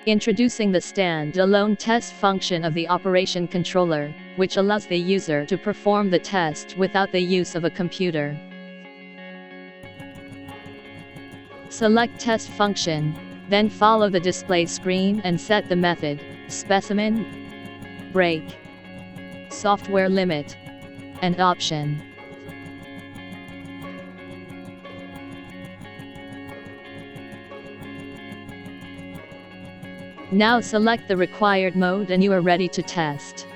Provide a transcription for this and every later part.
Introducing the stand-alone test function of the operation controller, which allows the user to perform the test without the use of a computer. Select Test Function, then follow the display screen and set the method, specimen, break, software limit, and option. Now select the required mode and you are ready to test.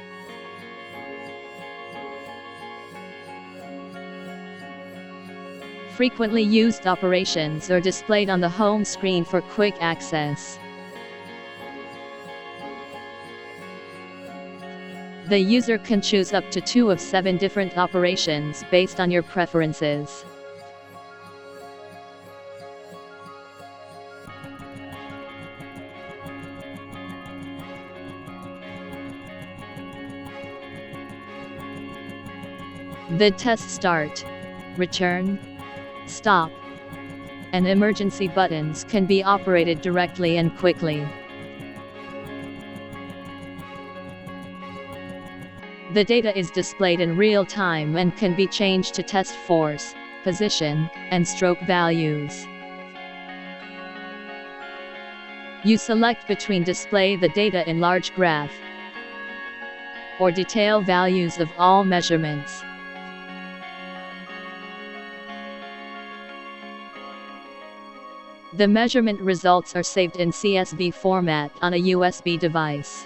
Frequently used operations are displayed on the home screen for quick access. The user can choose up to 2 of 7 different operations based on your preferences. The test start, return, stop, and emergency buttons can be operated directly and quickly. The data is displayed in real time and can be changed to test force, position, and stroke values. You select between display the data in large graph or detail values of all measurements. The measurement results are saved in CSV format on a USB device.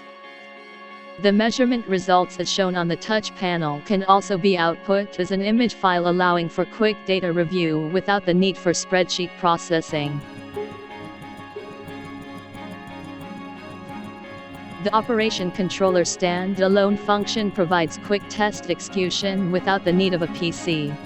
The measurement results as shown on the touch panel can also be output as an image file, allowing for quick data review without the need for spreadsheet processing. The operation controller stand-alone function provides quick test execution without the need of a PC.